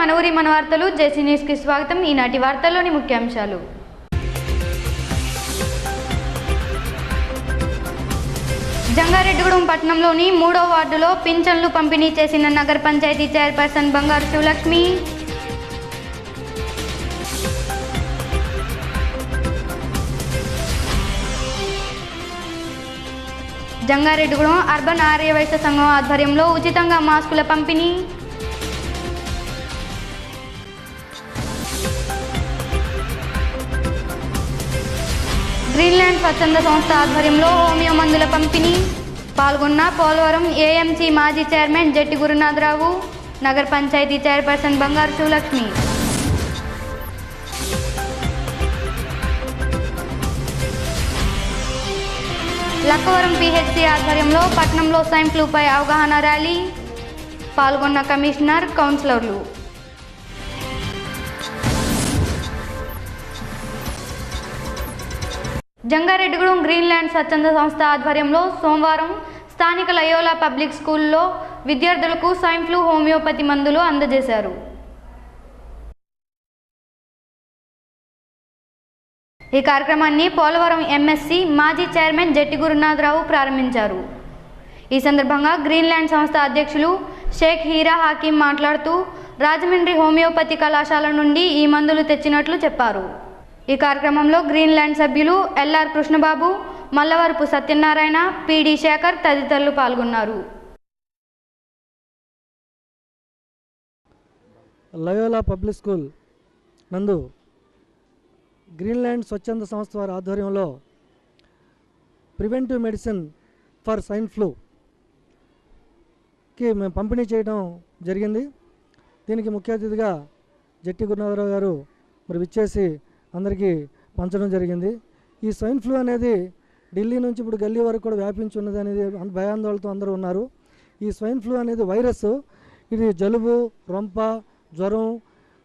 మన ఊరి మన వార్తలు జేసీ న్యూస్ కి స్వాగతం. ఈనాటి వార్తల్లోని ముఖ్యాంశాలు. జంగారెడ్డిగూడెం పట్టణంలోని 3వ వార్డులో పింఛన్లు పంపిణీ చేసిన నగర పంచాయతీ చైర్పర్సన్ బంగారు శివలక్ష్మి. జంగారెడ్డిగూడెం అర్బన్ ఆర్యవైశ్య సంఘం ఆధ్వర్యంలో ఉచితంగా మాస్కుల పంపిణీ. గ్రీన్లాండ్ స్వచ్ఛంద సంస్థ ఆధ్వర్యంలో హోమియో మందుల పంపిణీ. పాల్గొన్న పోలవరం ఏఎంసీ మాజీ చైర్మన్ జట్టి గురునాథరావు, నగర పంచాయతీ చైర్పర్సన్ బంగారు శివలక్ష్మి. లక్కవరం పిహెచ్సి ఆధ్వర్యంలో పట్టణంలో స్వైన్ ఫ్లూపై అవగాహన ర్యాలీ. పాల్గొన్న కమిషనర్, కౌన్సిలర్లు. జంగారెడ్డిగూడెం గ్రీన్లాండ్ స్వచ్ఛంద సంస్థ ఆధ్వర్యంలో సోమవారం స్థానిక లయోలా పబ్లిక్ స్కూల్లో విద్యార్థులకు స్వైన్ ఫ్లూ హోమియోపతి మందులు అందజేశారు. ఈ కార్యక్రమాన్ని పోలవరం ఎంఎస్సి మాజీ చైర్మన్ జట్టి గురునాథరావు ప్రారంభించారు. ఈ సందర్భంగా గ్రీన్లాండ్ సంస్థ అధ్యక్షులు షేక్ హీరా హకీం మాట్లాడుతూ రాజమండ్రి హోమియోపతి కళాశాల నుండి ఈ మందులు తెచ్చినట్లు చెప్పారు. ఈ కార్యక్రమంలో గ్రీన్లాండ్ సభ్యులు ఎల్ఆర్ కృష్ణబాబు, మల్లవరపు సత్యనారాయణ, పిడి శేఖర్ తదితరులు పాల్గొన్నారు. లయోలా పబ్లిక్ స్కూల్ నందు గ్రీన్లాండ్ స్వచ్ఛంద సంస్థ వారి ఆధ్వర్యంలో ప్రివెంటివ్ మెడిసిన్ ఫర్ స్వైన్ ఫ్లూకి మేము పంపిణీ చేయడం జరిగింది. దీనికి ముఖ్య అతిథిగా జట్టి గురునాథరావు గారు మరి విచ్చేసి అందరికీ పంచడం జరిగింది. ఈ స్వైన్ ఫ్లూ అనేది ఢిల్లీ నుంచి ఇప్పుడు గల్లీ వరకు కూడా వ్యాపించి ఉన్నది అనేది భయాందోళనతో అందరూ ఉన్నారు. ఈ స్వైన్ ఫ్లూ అనేది వైరస్. ఇది జలుబు, రొంప, జ్వరం,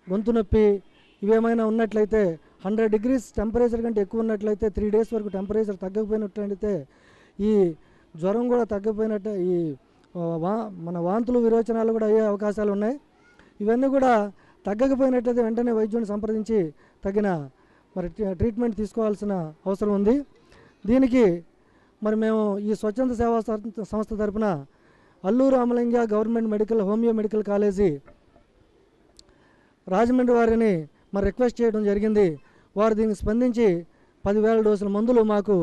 గొంతు నొప్పి ఇవేమైనా ఉన్నట్లయితే 100 degrees టెంపరేచర్ కంటే ఎక్కువ ఉన్నట్లయితే 3 days వరకు టెంపరేచర్ తగ్గకపోయినట్లయితే ఈ జ్వరం కూడా తగ్గకపోయినట్టు ఈ మన వాంతులు విరోచనాలు కూడా అయ్యే అవకాశాలు ఉన్నాయి. ఇవన్నీ కూడా తగ్గకపోయినట్లయితే వెంటనే వైద్యుని సంప్రదించి తగిన మరి ట్రీట్మెంట్ తీసుకోవాల్సిన అవసరం ఉంది. దీనికి మరి మేము ఈ స్వచ్ఛంద సేవా సంస్థ తరఫున Alluru Ramalinga government homeo medical college Rajahmundry వారిని మరి రిక్వెస్ట్ చేయడం జరిగింది. వారు దీనికి స్పందించి 10,000 డోసుల మందులు మాకు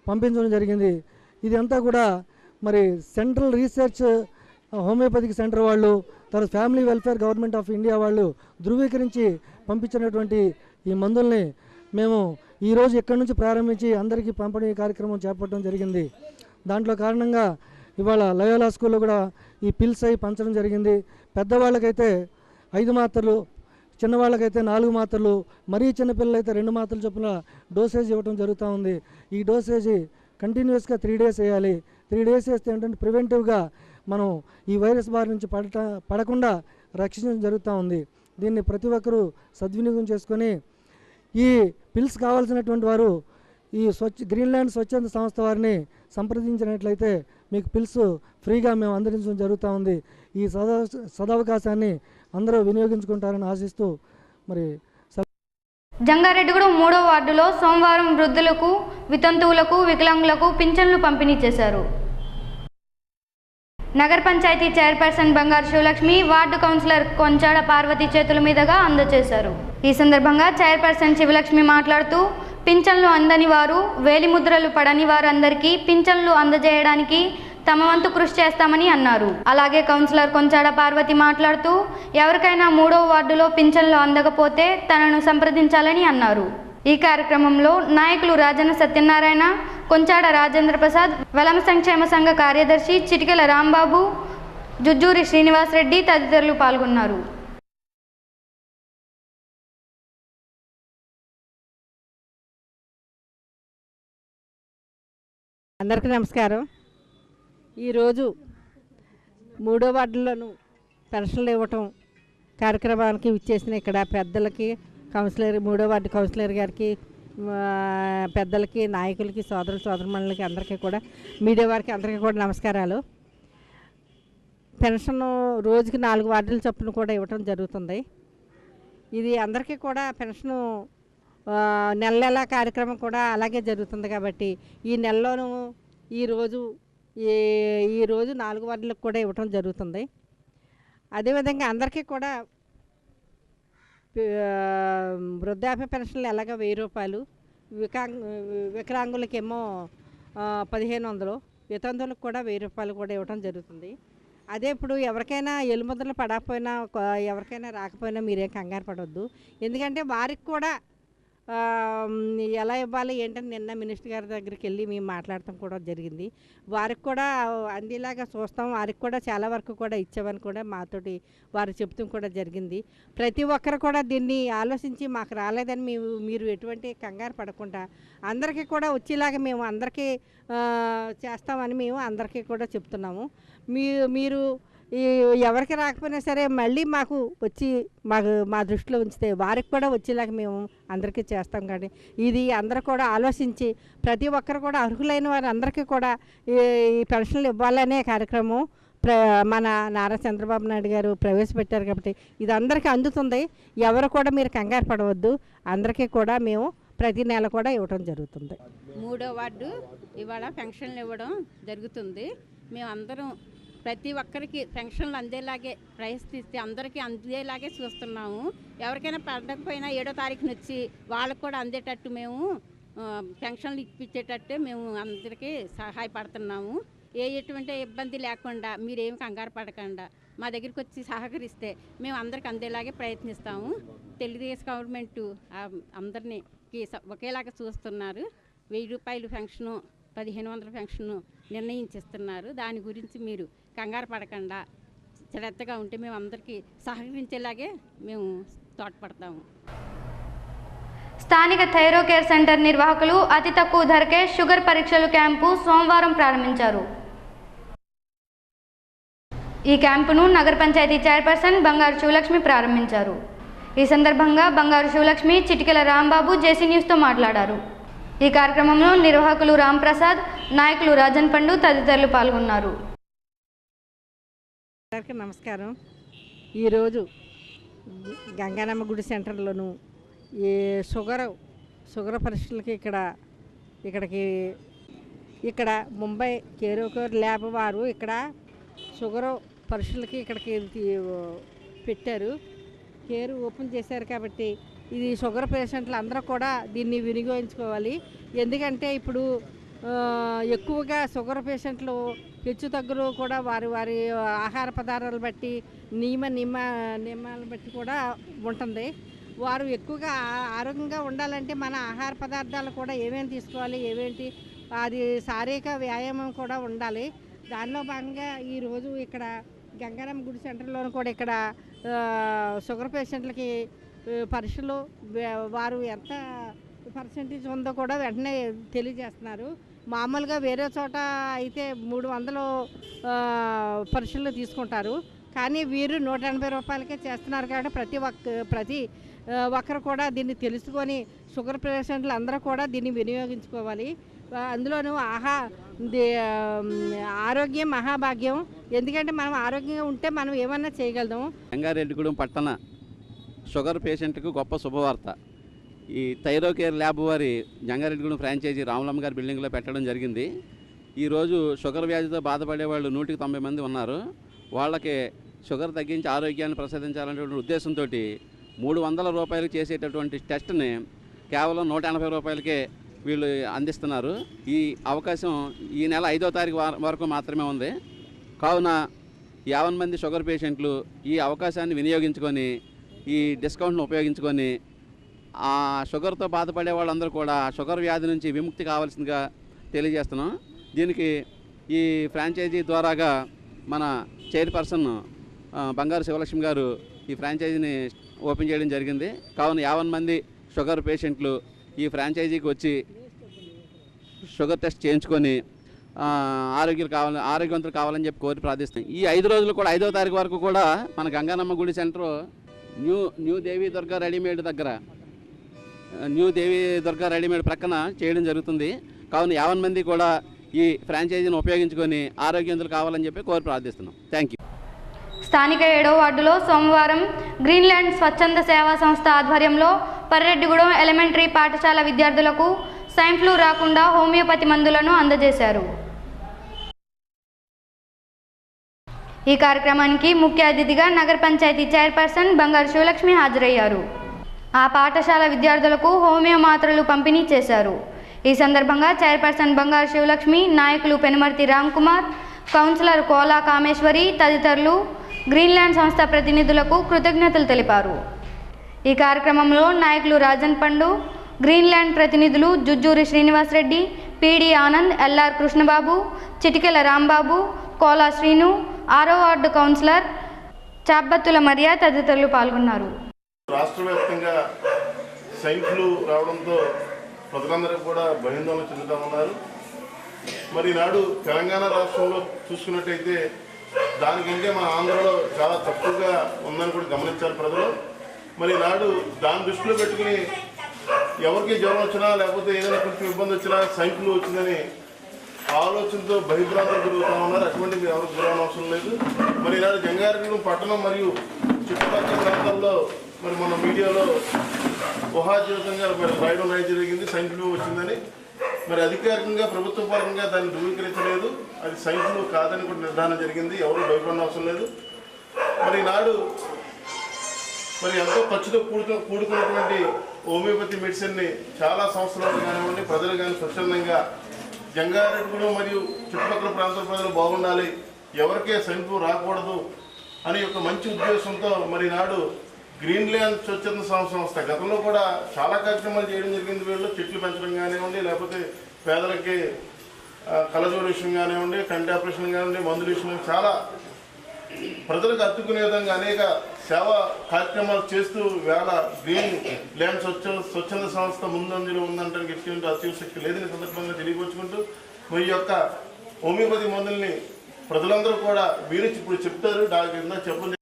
పంపించడం జరిగింది. ఇది అంతా కూడా మరి సెంట్రల్ రీసెర్చ్ హోమియోపతిక్ సెంటర్ వాళ్ళు, తర్వాత family welfare government of India వాళ్ళు ధృవీకరించి పంపించినటువంటి ఈ మందుల్ని మేము ఈరోజు ఇక్కడి నుంచి ప్రారంభించి అందరికీ పంపిణీ కార్యక్రమం చేపట్టడం జరిగింది. దాంట్లో కారణంగా ఇవాళ లయోలా స్కూల్లో కూడా ఈ పిల్స్ అయి పంచడం జరిగింది. పెద్దవాళ్ళకైతే 5 మాత్రలు, చిన్నవాళ్ళకైతే 4 మాత్రలు, మరీ చిన్నపిల్లలైతే 2 మాత్రలు చొప్పున డోసేజ్ ఇవ్వడం జరుగుతూ ఉంది. ఈ డోసేజీ కంటిన్యూస్గా 3 days వేయాలి. 3 days వేస్తే ఏంటంటే ప్రివెంటివ్గా మనం ఈ వైరస్ బారి నుంచి పడకుండా రక్షించడం జరుగుతూ ఉంది. దీన్ని ప్రతి ఒక్కరూ సద్వినియోగం చేసుకొని ఈ పిల్స్ కావాల్సినటువంటి వారు ఈ గ్రీన్లాండ్ స్వచ్ఛంద సంస్థ వారిని సంప్రదించినట్లయితే మీకు పిల్స్ ఫ్రీగా మేము అందించడం జరుగుతూ ఉంది. ఈ సదవకాశాన్ని అందరూ వినియోగించుకుంటారని ఆశిస్తూ మరి జంగారెడ్డిగూడెం 3వ వార్డులో సోమవారం వృద్ధులకు, వితంతువులకు, వికలాంగులకు పింఛన్లు పంపిణీ చేశారు. నగర పంచాయతీ చైర్పర్సన్ బంగారు శివలక్ష్మి, వార్డు కౌన్సిలర్ కొంచాడ పార్వతి చేతుల మీదుగా అందజేశారు. ఈ సందర్భంగా చైర్పర్సన్ శివలక్ష్మి మాట్లాడుతూ పింఛన్లు అందని వారు, వేలిముద్రలు పడని వారందరికీ పింఛన్లు అందజేయడానికి తమ వంతు కృషి చేస్తామని అన్నారు. అలాగే కౌన్సిలర్ కొంచాడ పార్వతి మాట్లాడుతూ ఎవరికైనా 3వ వార్డులో పింఛన్లు అందకపోతే తనను సంప్రదించాలని అన్నారు. ఈ కార్యక్రమంలో నాయకులు రాజన్న సత్యనారాయణ, కొంచాడ రాజేంద్ర ప్రసాద్, వెలమ సంక్షేమ సంఘ కార్యదర్శి చిటికెల రాంబాబు, జుజ్జూరి శ్రీనివాసరెడ్డి తదితరులు పాల్గొన్నారు. అందరికీ నమస్కారం. ఈరోజు 3వ వార్డులను పెన్షన్లు ఇవ్వటం కార్యక్రమానికి విచ్చేసిన ఇక్కడ పెద్దలకి, కౌన్సిలర్ 3వ వార్డు కౌన్సిలర్ గారికి, పెద్దలకి, నాయకులకి, సోదరుమణులకి అందరికీ కూడా, మీడియా వారికి అందరికీ కూడా నమస్కారాలు. పెన్షన్ రోజుకి 4 వార్డుల చొప్పున కూడా ఇవ్వటం జరుగుతుంది. ఇది అందరికీ కూడా పెన్షను నెల నెల కార్యక్రమం కూడా అలాగే జరుగుతుంది కాబట్టి ఈ నెలలోనూ ఈరోజు 4 వార్డులకు కూడా ఇవ్వటం జరుగుతుంది. అదేవిధంగా అందరికీ కూడా వృద్ధాప్య పెన్షన్లు ఎలాగ 1000 రూపాయలు, వికలాంగులకేమో 1500, వితంతువులకు కూడా 1000 రూపాయలు కూడా ఇవ్వటం జరుగుతుంది. అదే ఇప్పుడు ఎవరికైనా ఎలుముద్రలు పడకపోయినా ఎవరికైనా రాకపోయినా మీరేం కంగారు పడవద్దు. ఎందుకంటే వారికి కూడా ఎలా ఇవ్వాలి ఏంటని నిన్న మినిస్టర్ గారి దగ్గరికి వెళ్ళి మేము మాట్లాడటం కూడా జరిగింది. వారికి కూడా అందేలాగా చూస్తాం, వారికి కూడా చాలా వరకు కూడా ఇచ్చామని కూడా మాతోటి వారు చెప్తాం కూడా జరిగింది. ప్రతి ఒక్కరు కూడా దీన్ని ఆలోచించి మాకు రాలేదని మీరు ఎటువంటి కంగారు పడకుండా అందరికీ కూడా వచ్చేలాగా మేము అందరికీ చేస్తామని మేము అందరికీ కూడా చెప్తున్నాము. మీరు ఎవరికి రాకపోయినా సరే మళ్ళీ మాకు వచ్చి మా దృష్టిలో ఉంచితే వారికి కూడా వచ్చేలాగా మేము అందరికీ చేస్తాం. కానీ ఇది అందరూ కూడా ఆలోచించి ప్రతి ఒక్కరు కూడా అర్హులైన వారు అందరికీ కూడా ఈ పెన్షన్లు ఇవ్వాలనే కార్యక్రమం మన నారా చంద్రబాబు నాయుడు గారు ప్రవేశపెట్టారు కాబట్టి ఇది అందరికీ అందుతుంది. ఎవరు కూడా మీరు కంగారు పడవద్దు, అందరికీ కూడా మేము ప్రతి నెల కూడా ఇవ్వడం జరుగుతుంది. 3వ వార్డు ఇవాళ పెన్షన్లు ఇవ్వడం జరుగుతుంది. మేమందరం ప్రతి ఒక్కరికి పెన్షన్లు అందేలాగే ప్రయత్నిస్తే అందరికీ అందేలాగే చూస్తున్నాము. ఎవరికైనా పడకపోయినా 7వ తారీఖున వచ్చి వాళ్ళకు కూడా అందేటట్టు మేము పెన్షన్లు ఇప్పించేటట్టే మేము అందరికీ సహాయపడుతున్నాము. ఎటువంటి ఇబ్బంది లేకుండా మీరేమి కంగారు పడకుండా మా దగ్గరికి వచ్చి సహకరిస్తే మేము అందరికి అందేలాగే ప్రయత్నిస్తాము. తెలుగుదేశం గవర్నమెంట్ అందరినీ ఒకేలాగా చూస్తున్నారు. 1000 రూపాయలు పెన్షను, 1500 పెన్షను నిర్ణయించిస్తున్నారు. దాని గురించి మీరు కంగారు పడకుండా శ్రద్ధగా ఉంటే మేము అందరికీ సహకరించేలాగే మేము తోడ్పడతాము. స్థానిక థైరో కేర్ సెంటర్ నిర్వాహకులు అతి తక్కువ ధరకే షుగర్ పరీక్షలు క్యాంపు సోమవారం ప్రారంభించారు. ఈ క్యాంపును నగర పంచాయతీ చైర్పర్సన్ బంగారు శివలక్ష్మి ప్రారంభించారు. ఈ సందర్భంగా బంగారు శివలక్ష్మి చిటికెల రాంబాబు జేసీ న్యూస్తో మాట్లాడారు. ఈ కార్యక్రమంలో నిర్వాహకులు రాంప్రసాద్, నాయకులు రాజన్ పండు తదితరులు పాల్గొన్నారు. అందరికీ నమస్కారం. ఈరోజు గంగానమ్మ గుడి సెంటర్లోను ఈ షుగర్ పరీక్షలకి ఇక్కడ ముంబై కేరోకేర్ ల్యాబ్ వారు ఇక్కడ షుగర్ పరీక్షలకి ఇక్కడికి పెట్టారు. కేర్ ఓపెన్ చేశారు కాబట్టి ఇది షుగర్ పేషెంట్లు అందరూ కూడా దీన్ని వినియోగించుకోవాలి. ఎందుకంటే ఇప్పుడు ఎక్కువగా షుగర్ పేషెంట్లు హెచ్చు తగ్గులు కూడా వారి ఆహార పదార్థాలు బట్టి నియమాలను బట్టి కూడా ఉంటుంది. వారు ఎక్కువగా ఆరోగ్యంగా ఉండాలంటే మన ఆహార పదార్థాలు కూడా ఏమేమి తీసుకోవాలి, అది శారీరక వ్యాయామం కూడా ఉండాలి. దానిలో భాగంగా ఈరోజు ఇక్కడ గంగారామ గుడి సెంటర్లోనూ కూడా ఇక్కడ షుగర్ పేషెంట్లకి పరీక్షలు వారు ఎంత పర్సెంటేజ్ ఉందో కూడా వెంటనే తెలియజేస్తున్నారు. మామూలుగా వేరే చోట అయితే 300 పరీక్షలు తీసుకుంటారు, కానీ వీరు 180 రూపాయలకే చేస్తున్నారు. కాబట్టి ప్రతి ఒక్కరు కూడా దీన్ని తెలుసుకొని షుగర్ పేషెంట్లు అందరూ కూడా దీన్ని వినియోగించుకోవాలి. అందులోనూ ఆరోగ్యం మహాభాగ్యం. ఎందుకంటే మనం ఆరోగ్యంగా ఉంటే మనం ఏమన్నా చేయగలుగుతాం. రంగారెడ్డిగూడెం పట్టణ షుగర్ పేషెంట్కు గొప్ప శుభవార్త. ఈ థైరో కేర్ ల్యాబ్ వారి జంగారెడ్డిగూడెం ఫ్రాంచైజీ రామలమ్మ గారి బిల్డింగ్లో పెట్టడం జరిగింది. ఈరోజు షుగర్ వ్యాధితో బాధపడే వాళ్ళు 190 మంది ఉన్నారు. వాళ్ళకి షుగర్ తగ్గించి ఆరోగ్యాన్ని ప్రసాదించాలనేటువంటి ఉద్దేశంతో 300 రూపాయలు చేసేటటువంటి టెస్ట్ని కేవలం 180 రూపాయలకే వీళ్ళు అందిస్తున్నారు. ఈ అవకాశం ఈ నెల 5వ తారీఖు వరకు మాత్రమే ఉంది. కావున 50 మంది షుగర్ పేషెంట్లు ఈ అవకాశాన్ని వినియోగించుకొని ఈ డిస్కౌంట్ను ఉపయోగించుకొని ఆ షుగర్తో బాధపడే వాళ్ళందరూ కూడా షుగర్ వ్యాధి నుంచి విముక్తి కావాల్సిందిగా తెలియజేస్తున్నాం. దీనికి ఈ ఫ్రాంచైజీ ద్వారాగా మన చైర్పర్సన్ బంగారు శివలక్ష్మి గారు ఈ ఫ్రాంచైజీని ఓపెన్ చేయడం జరిగింది. కావున 50 మంది షుగర్ పేషెంట్లు ఈ ఫ్రాంచైజీకి వచ్చి షుగర్ టెస్ట్ చేయించుకొని ఆరోగ్యవంతులు కావాలని చెప్పి కోరి ప్రార్థిస్తాం. ఈ 5 రోజులు కూడా 5వ తారీఖు వరకు కూడా మన గంగానమ్మ గుడి సెంటర్ న్యూ దేవి దుర్గా రెడీమేడ్ దగ్గర న్యూ దేవి దుర్గా రెడీమేడ్ ప్రక్కన చేయడం జరుగుతుంది. కావున 50 మంది కూడా ఈ ఫ్రాంచైజీని ఉపయోగించుకొని ఆరోగ్యవంతులు కావాలని చెప్పి కోరి ప్రార్థిస్తున్నాం. Thank you. స్థానిక 7వ వార్డులో సోమవారం గ్రీన్లాండ్ స్వచ్ఛంద సేవా సంస్థ ఆధ్వర్యంలో పర్రెడ్డిగూడెం ఎలిమెంటరీ పాఠశాల విద్యార్థులకు స్వైన్ ఫ్లూ రాకుండా హోమియోపతి మందులను అందజేశారు. ఈ కార్యక్రమానికి ముఖ్య అతిథిగా నగర పంచాయతీ చైర్పర్సన్ బంగారు శివలక్ష్మి హాజరయ్యారు. ఆ పాఠశాల విద్యార్థులకు హోమియో మాత్రలు పంపిణీ చేశారు. ఈ సందర్భంగా చైర్పర్సన్ బంగారు శివలక్ష్మి, నాయకులు పెనుమర్తి రామ్కుమార్, కౌన్సిలర్ కోలా కామేశ్వరి తదితరులు గ్రీన్లాండ్ సంస్థ ప్రతినిధులకు కృతజ్ఞతలు తెలిపారు. ఈ కార్యక్రమంలో నాయకులు రాజన్ పండు, గ్రీన్లాండ్ ప్రతినిధులు జుజ్జూరి శ్రీనివాసరెడ్డి, పిడి ఆనంద్, ఎల్ఆర్ కృష్ణబాబు, చిటికెల రాంబాబు, కోలా శ్రీను, 6వ వార్డు కౌన్సిలర్ చాబ్బత్తుల మరియా తదితరులు పాల్గొన్నారు. రాష్ట్ర వ్యాప్తంగా స్వైన్ ఫ్లూ రావడంతో ప్రజలందరూ కూడా భయాందోళన చెందుతూ ఉన్నారు. మరి నాడు తెలంగాణ రాష్ట్రంలో చూసుకున్నట్టయితే దానికంటే మన ఆంధ్రలో చాలా తక్కువగా ఉందని కూడా గమనించారు ప్రజలు. మరి నాడు దాన్ని దృష్టిలో పెట్టుకుని ఎవరికి జ్వరం వచ్చినా లేకపోతే ఏదైనా కొంచెం ఇబ్బంది వచ్చినా స్వైన్ ఫ్లూ వచ్చిందని ఆలోచనతో భయభ్రాంతులు తిరుగుతూ ఉన్నారు. అటువంటిది ఎవరికి గురవన అవసరం లేదు. మరి ఈనాడు జంగారెడ్డిగూడెం పట్టణం మరియు చుట్టుపక్కల ప్రాంతాల్లో మరి మన మీడియాలో ఊహాజీవితంగా మరి రాయడం జరిగింది స్వైన్ ఫ్లూ వచ్చిందని. మరి అధికారికంగా ప్రభుత్వ పరంగా దాన్ని ధృవీకరించలేదు. అది స్వైన్ ఫ్లూ కాదని కూడా నిర్ధారణ జరిగింది. ఎవరు భయపడిన అవసరం లేదు. మరి నాడు మరి ఎంతో ఖర్చుతో కూడుకున్నటువంటి హోమియోపతి మెడిసిన్ని చాలా సంవత్సరాలు కానివ్వండి ప్రజలు కానీ స్వచ్ఛందంగా జంగారెడ్డిగూడెం మరియు చుట్టుపక్కల ప్రాంతాల ప్రజలు బాగుండాలి, ఎవరికే స్వైన్ ఫ్లూ రాకూడదు అనే ఒక మంచి ఉద్దేశంతో మరి నాడు గ్రీన్లాండ్ స్వచ్ఛంద సంస్థ గతంలో కూడా చాలా కార్యక్రమాలు చేయడం జరిగింది. వీళ్ళు చెట్లు పెంచడం కానివ్వండి, లేకపోతే పేదలకి కళ్ళజోడు విషయం కానివ్వండి, కంటి ఆపరేషన్ కానివ్వండి, మందుల విషయం చాలా ప్రజలకు అత్తుకునే విధంగా అనేక సేవా కార్యక్రమాలు చేస్తూ వేళ గ్రీన్ ల్యాండ్ స్వచ్ఛంద సంస్థ ముందంజలో ఉందంటే ఎటువంటి అతిశక్తి లేదని సందర్భంగా తెలియపరుచుకుంటూ మరి యొక్క హోమియోపతి మందుల్ని ప్రజలందరూ కూడా మీరు ఇప్పుడు చెప్తారు. డాక్టర్ చెప్పండి.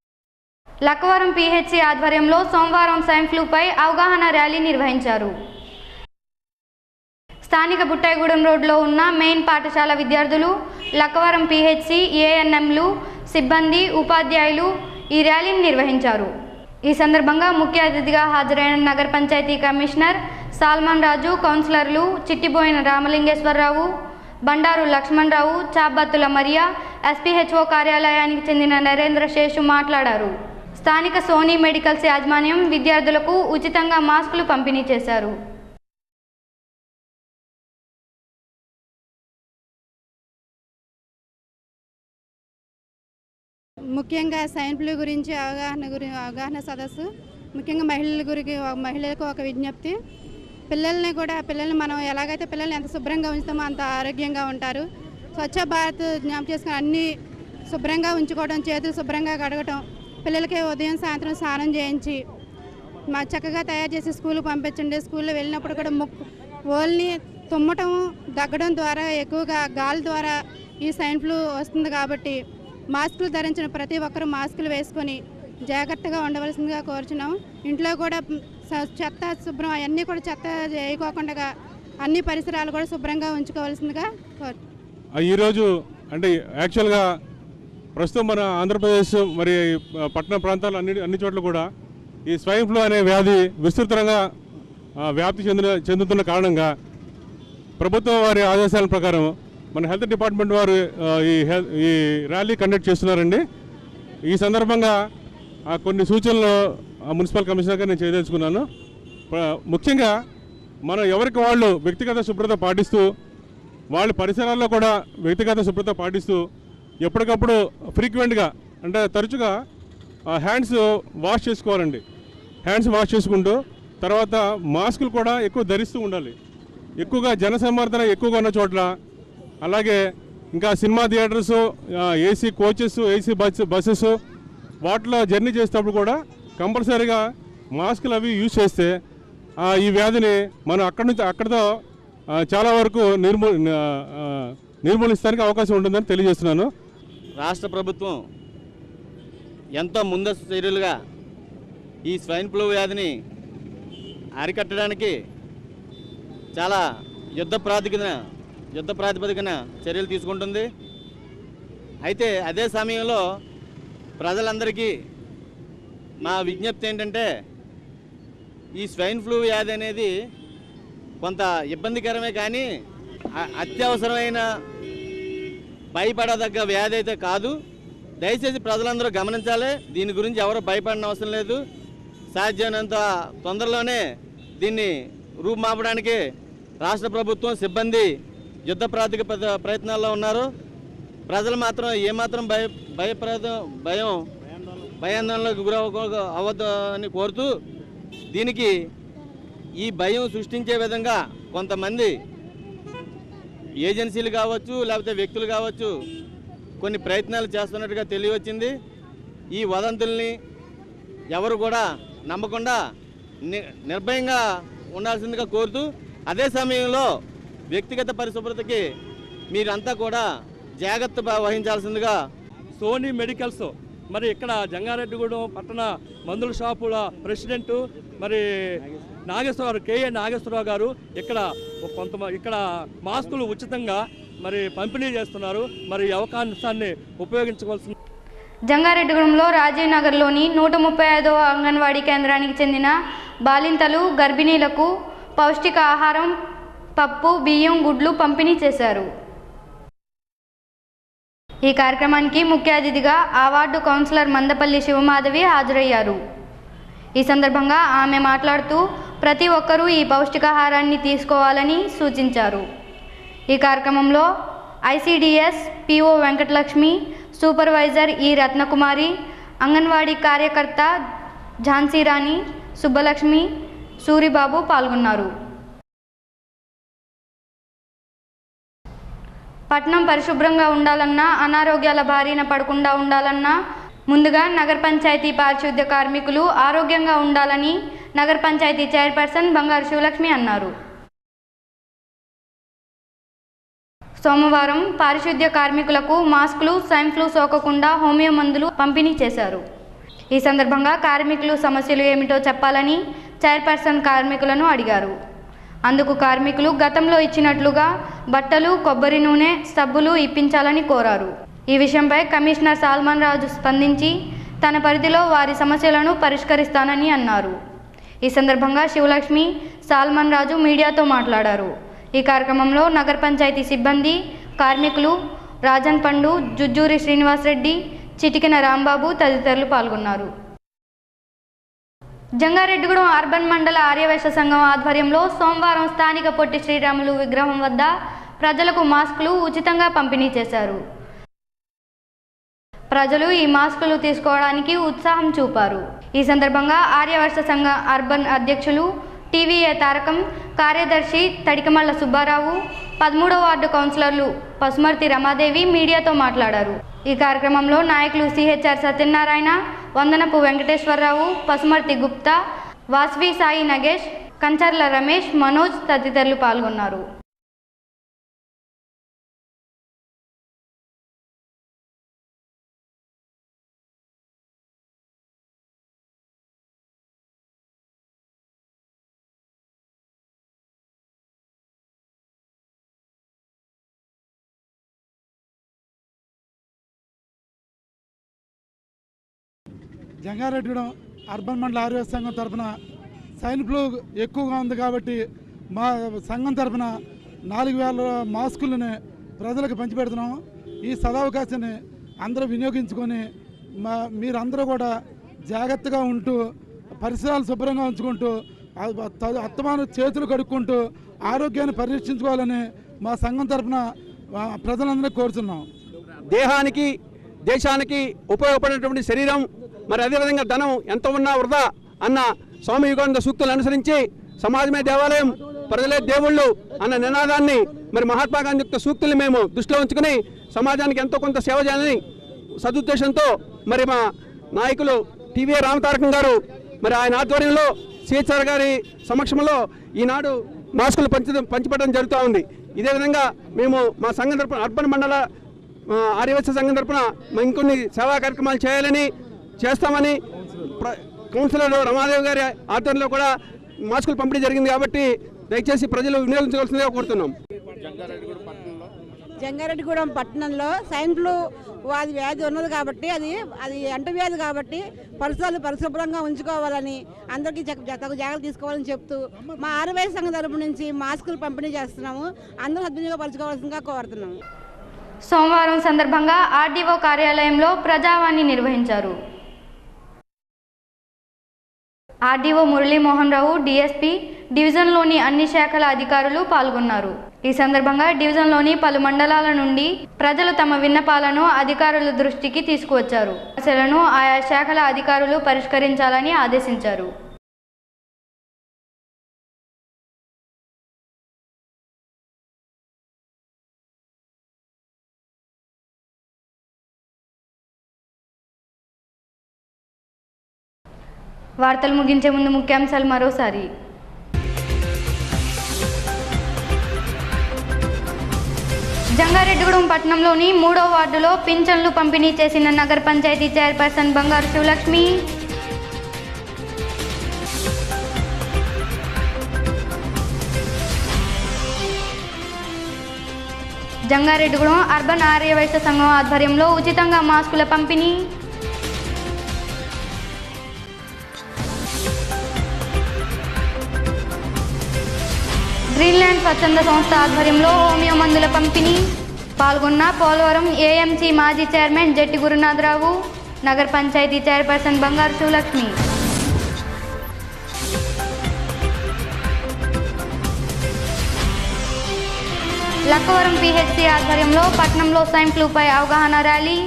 లక్కవరం పిహెచ్సి ఆధ్వర్యంలో సోమవారం స్వైన్ ఫ్లూపై అవగాహన ర్యాలీ నిర్వహించారు. స్థానిక బుట్టాయిగూడెం రోడ్లో ఉన్న మెయిన్ పాఠశాల విద్యార్థులు, లక్కవరం పిహెచ్సి ఏఎన్ఎంలు, సిబ్బంది, ఉపాధ్యాయులు ఈ ర్యాలీని నిర్వహించారు. ఈ సందర్భంగా ముఖ్య అతిథిగా హాజరైన నగర పంచాయతీ కమిషనర్ సాల్మన్ రాజు, కౌన్సిలర్లు చిట్టిబోయిన రామలింగేశ్వరరావు, బండారు లక్ష్మణరావు, చాబ్బత్తుల మరియా, ఎస్పీహెచ్ఓ కార్యాలయానికి చెందిన నరేంద్ర శేషు మాట్లాడారు. స్థానిక సోనీ మెడికల్స్ యాజమాన్యం విద్యార్థులకు ఉచితంగా మాస్కులు పంపిణీ చేశారు. ముఖ్యంగా స్వైన్ ఫ్లూ గురించి అవగాహన సదస్సు, ముఖ్యంగా మహిళలకు ఒక విజ్ఞప్తి. పిల్లల్ని మనం ఎలాగైతే పిల్లల్ని ఎంత శుభ్రంగా ఉంచుతామో అంత ఆరోగ్యంగా ఉంటారు. స్వచ్ఛ భారత్ జ్ఞాపకం చేసుకుని అన్నీ శుభ్రంగా ఉంచుకోవడం, చేతులు శుభ్రంగా కడగటం, పిల్లలకి ఉదయం సాయంత్రం స్నానం చేయించి చక్కగా తయారు చేసి స్కూల్కి పంపించండి. స్కూల్లో వెళ్ళినప్పుడు కూడా ఓన్లీ తుమ్మటం, దగ్గడం ద్వారా ఎక్కువగా గాలి ద్వారా ఈ స్వైన్ ఫ్లూ వస్తుంది. కాబట్టి మాస్కులు ధరించిన ప్రతి ఒక్కరూ మాస్కులు వేసుకొని జాగ్రత్తగా ఉండవలసిందిగా కోరుచున్నాం. ఇంట్లో కూడా చెత్త శుభ్రం అవన్నీ కూడా చెత్త వేయకోకుండా అన్ని పరిసరాలు కూడా శుభ్రంగా ఉంచుకోవాల్సిందిగా ఈరోజు అంటే యాక్చువల్గా ప్రస్తుతం మన ఆంధ్రప్రదేశ్ మరి పట్టణ ప్రాంతాలు అన్ని చోట్ల కూడా ఈ స్వైన్ ఫ్లూ అనే వ్యాధి విస్తృతంగా వ్యాప్తి చెందుతున్న కారణంగా ప్రభుత్వం వారి ఆదేశాల ప్రకారం మన హెల్త్ డిపార్ట్మెంట్ వారు ఈ ర్యాలీ కండక్ట్ చేస్తున్నారండి. ఈ సందర్భంగా కొన్ని సూచనలు మున్సిపల్ కమిషనర్గా నేను చేయదలుచుకున్నాను. ముఖ్యంగా మనం ఎవరికి వాళ్ళు వ్యక్తిగత శుభ్రత పాటిస్తూ, వాళ్ళ పరిసరాల్లో కూడా వ్యక్తిగత శుభ్రత పాటిస్తూ ఎప్పటికప్పుడు ఫ్రీక్వెంట్గా అంటే తరచుగా హ్యాండ్స్ వాష్ చేసుకోవాలండి. హ్యాండ్స్ వాష్ చేసుకుంటూ తర్వాత మాస్కులు కూడా ఎక్కువ ధరిస్తూ ఉండాలి. ఎక్కువగా జనసమ్మర్దన ఎక్కువగా ఉన్న చోట్ల, అలాగే ఇంకా cinema theatres, AC coaches, AC buses వాటిలో జర్నీ చేసేటప్పుడు కూడా కంపల్సరీగా మాస్కులు అవి యూజ్ చేస్తే ఈ వ్యాధిని మనం అక్కడితో చాలా వరకు నిర్మూలిస్తానికి అవకాశం ఉంటుందని తెలియజేస్తున్నాను. రాష్ట్ర ప్రభుత్వం ఎంతో ముందస్తు చర్యలుగా ఈ స్వైన్ ఫ్లూ వ్యాధిని అరికట్టడానికి చాలా యుద్ధ ప్రాతిపదికన చర్యలు తీసుకుంటుంది. అయితే అదే సమయంలో ప్రజలందరికీ మా విజ్ఞప్తి ఏంటంటే ఈ స్వైన్ ఫ్లూ వ్యాధి అనేది కొంత ఇబ్బందికరమే కానీ అత్యవసరమైన భయపడదగ్గ వ్యాధి అయితే కాదు. దయచేసి ప్రజలందరూ గమనించాలి. దీని గురించి ఎవరు భయపడిన అవసరం లేదు. సాధ్యమైనంత తొందరలోనే దీన్ని రూపుమాపడానికి రాష్ట్ర ప్రభుత్వం సిబ్బంది యుద్ధ ప్రాతిపదిక ప్రయత్నాల్లో ఉన్నారు. ప్రజలు మాత్రం ఏమాత్రం భయాందోళనలకు అవ్వద్దు అని కోరుతూ, దీనికి ఈ భయం సృష్టించే విధంగా కొంతమంది ఏజెన్సీలు కావచ్చు, లేకపోతే వ్యక్తులు కావచ్చు, కొన్ని ప్రయత్నాలు చేస్తున్నట్టుగా తెలియవచ్చింది. ఈ వదంతుల్ని ఎవరు కూడా నమ్మకుండా నిర్భయంగా ఉండాల్సిందిగా కోరుతూ, అదే సమయంలో వ్యక్తిగత పరిశుభ్రతకి మీరంతా కూడా జాగ్రత్త వహించాల్సిందిగా. సోనీ మెడికల్స్ మరి ఇక్కడ జంగారెడ్డిగూడెం పట్టణ మందుల షాపుల ప్రెసిడెంటు మరి నాగేశ్వరరావు, కేఏ నాగేశ్వరరావు గారు ఇక్కడ మాస్కులు ఉచితంగా మరి పంపిణీ చేస్తున్నారు. మరి అవకాశాన్ని ఉపయోగించుకోవాల్సింది. జంగారెడ్డిగూడెంలో రాజీవ్ నగర్లోని 135వ అంగన్వాడీ కేంద్రానికి చెందిన బాలింతలు, గర్భిణీలకు పౌష్టిక ఆహారం, పప్పు, బియ్యం, గుడ్లు పంపిణీ చేశారు. ఈ కార్యక్రమానికి ముఖ్య అతిథిగా ఆ వార్డు కౌన్సిలర్ మందపల్లి శివమాధవి హాజరయ్యారు. ఈ సందర్భంగా ఆమె మాట్లాడుతూ ప్రతి ఒక్కరూ ఈ పౌష్టికాహారాన్ని తీసుకోవాలని సూచించారు. ఈ కార్యక్రమంలో ఐసిడిఎస్ పిఓ వెంకటలక్ష్మి, సూపర్వైజర్ ఈ రత్నకుమారి, అంగన్వాడీ కార్యకర్త ఝాన్సీరాణి, సుబ్బలక్ష్మి, సూరిబాబు పాల్గొన్నారు. పట్నం పరిశుభ్రంగా ఉండాలన్నా, అనారోగ్యాల బారిన పడకుండా ఉండాలన్నా ముందుగా నగర పంచాయతీ పారిశుద్ధ్య కార్మికులు ఆరోగ్యంగా ఉండాలని నగర పంచాయతీ చైర్పర్సన్ బంగారు శివలక్ష్మి అన్నారు. సోమవారం పారిశుద్ధ్య కార్మికులకు మాస్కులు, స్వైన్ ఫ్లూ సోకకుండా హోమియో మందులు పంపిణీ చేశారు. ఈ సందర్భంగా కార్మికులు సమస్యలు ఏమిటో చెప్పాలని చైర్పర్సన్ కార్మికులను అడిగారు. అందుకు కార్మికులు గతంలో ఇచ్చినట్లుగా బట్టలు, కొబ్బరి నూనె, సబ్బులు ఇప్పించాలని కోరారు. ఈ విషయంపై కమిషనర్ సాల్మన్ రాజు స్పందించి తన పరిధిలో వారి సమస్యలను పరిష్కరిస్తానని అన్నారు. ఈ సందర్భంగా శివలక్ష్మి, సాల్మన్ రాజు మీడియాతో మాట్లాడారు. ఈ కార్యక్రమంలో నగర పంచాయతీ సిబ్బంది, కార్మికులు రాజన్ పండు, జుజ్జూరి శ్రీనివాసరెడ్డి, చిటికిన రాంబాబు తదితరులు పాల్గొన్నారు. జంగారెడ్డిగూడెం అర్బన్ మండల ఆర్యవైశ్య సంఘం ఆధ్వర్యంలో సోమవారం స్థానిక పొట్టి శ్రీరాములు విగ్రహం వద్ద ప్రజలకు మాస్కులు ఉచితంగా పంపిణీ చేశారు. ప్రజలు ఈ మాస్కులు తీసుకోవడానికి ఉత్సాహం చూపారు. ఈ సందర్భంగా ఆర్యవైశ్య సంఘ అర్బన్ అధ్యక్షులు టీవీఏ తారకం, కార్యదర్శి తడికమల్ల సుబ్బారావు, 13వ వార్డు కౌన్సిలర్లు పసుమర్తి రమాదేవి మీడియాతో మాట్లాడారు. ఈ కార్యక్రమంలో నాయకులు సిహెచ్ఆర్ సత్యనారాయణ, వందనపు వెంకటేశ్వరరావు, పసుమర్తి గుప్తా, వాసవి సాయి నగేష్, కంచర్ల రమేష్, మనోజ్ తదితరులు పాల్గొన్నారు. జంగారెడ్డిగూడెం అర్బన్ మండల ఆర్యవైశ్య సంఘం తరఫున స్వైన్ ఫ్లూ ఎక్కువగా ఉంది కాబట్టి మా సంఘం తరఫున 4000 మాస్కులని ప్రజలకు పంచిపెడుతున్నాము. ఈ సదావకాశాన్ని అందరూ వినియోగించుకొని మీరందరూ కూడా జాగ్రత్తగా ఉంటూ, పరిసరాలు శుభ్రంగా ఉంచుకుంటూ, అత్తమాను చేతులు కడుక్కుంటూ ఆరోగ్యాన్ని పరిరక్షించుకోవాలని మా సంఘం తరఫున ప్రజలందరినీ కోరుతున్నాం. దేహానికి, దేశానికి ఉపయోగపడినటువంటి శరీరం, మరి అదేవిధంగా ధనం ఎంత ఉన్నా వృధా అన్న స్వామి యుగానంద సూక్తులు అనుసరించి సమాజమే దేవాలయం, ప్రజలే దేవుళ్ళు అన్న నినాదాన్ని, మరి మహాత్మా గాంధీ యొక్క సూక్తుల్ని మేము దృష్టిలో ఉంచుకుని సమాజానికి ఎంతో కొంత సేవ చేయాలని సదుద్దేశంతో మరి మా నాయకులు టీవీ రామతారకం గారు, మరి ఆయన ఆధ్వర్యంలో సిహెచ్ఆర్ గారి సమక్షంలో ఈనాడు మాస్కులు పంచిపెట్టడం జరుగుతూ ఉంది. ఇదే విధంగా మేము మా సంఘం తరపున, అర్బన్ మండల ఆర్యవైశ్య సంఘం తరపున ఇంకొన్ని సేవా కార్యక్రమాలు చేయాలని, చేస్తామని కౌన్సిలర్ రమాదేవి గారి ఆధ్వర్యంలో కూడా మాస్కులు పంపిణీ జరిగింది. కాబట్టి దయచేసి ప్రజలు వినియోగించవలసిందిగా కోరుతున్నాం. జంగారెడ్డిగూడెం పట్టణంలో జంగారెడ్డిగూడెం పట్టణంలో స్వైన్ ఫ్లూ వ్యాధి ఉన్నది కాబట్టి అది అంటువ్యాధి కాబట్టి పరిసరాలు పరిశుభ్రంగా ఉంచుకోవాలని అందరికీ తగు జాగ్రత్తలు తీసుకోవాలని చెప్తూ మా ఆర్యవైశ్య సంఘం తరపు నుంచి మాస్కులు పంపిణీ చేస్తున్నాము. అందరూ సద్వినియోగపరచుకోవాల్సిందిగా కోరుతున్నాము. సోమవారం సందర్భంగా ఆర్డీఓ కార్యాలయంలో ప్రజావాణి నిర్వహించారు. ఆర్డీఓ మురళీమోహన్ రావు, డీఎస్పీ, డివిజన్లోని అన్ని శాఖల అధికారులు పాల్గొన్నారు. ఈ సందర్భంగా డివిజన్లోని పలు మండలాల నుండి ప్రజలు తమ విన్నపాలను అధికారుల దృష్టికి తీసుకువచ్చారు. సమస్యలను ఆయా శాఖల అధికారులు పరిష్కరించాలని ఆదేశించారు. వార్తలు ముగించే ముందు ముఖ్యాంశాలు మరోసారి. జంగారెడ్డిగూడెం పట్టణంలోని 3వ వార్డులో పింఛన్లు పంపిణీ చేసిన నగర పంచాయతీ చైర్పర్సన్ బంగారు శివలక్ష్మి. జంగారెడ్డిగూడెం అర్బన్ ఆర్యవైశ్య సంఘం ఆధ్వర్యంలో ఉచితంగా మాస్కుల పంపిణీ. గ్రీన్లాండ్ స్వచ్ఛంద సంస్థ ఆధ్వర్యంలో హోమియో మందుల పంపిణీ. పాల్గొన్న పోలవరం ఏఎంసీ మాజీ చైర్మన్ జట్టి గురునాథరావు, నగర పంచాయతీ చైర్పర్సన్ బంగారు శివలక్ష్మి. లక్కవరం పిహెచ్సి ఆధ్వర్యంలో పట్టణంలో స్వైన్ ఫ్లూపై అవగాహన ర్యాలీ.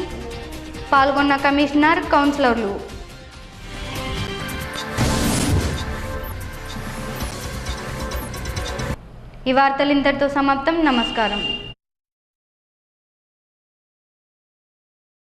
పాల్గొన్న కమిషనర్, కౌన్సిలర్లు. ఈ వార్తలు ఇంతటితో సమాప్తం. నమస్కారం.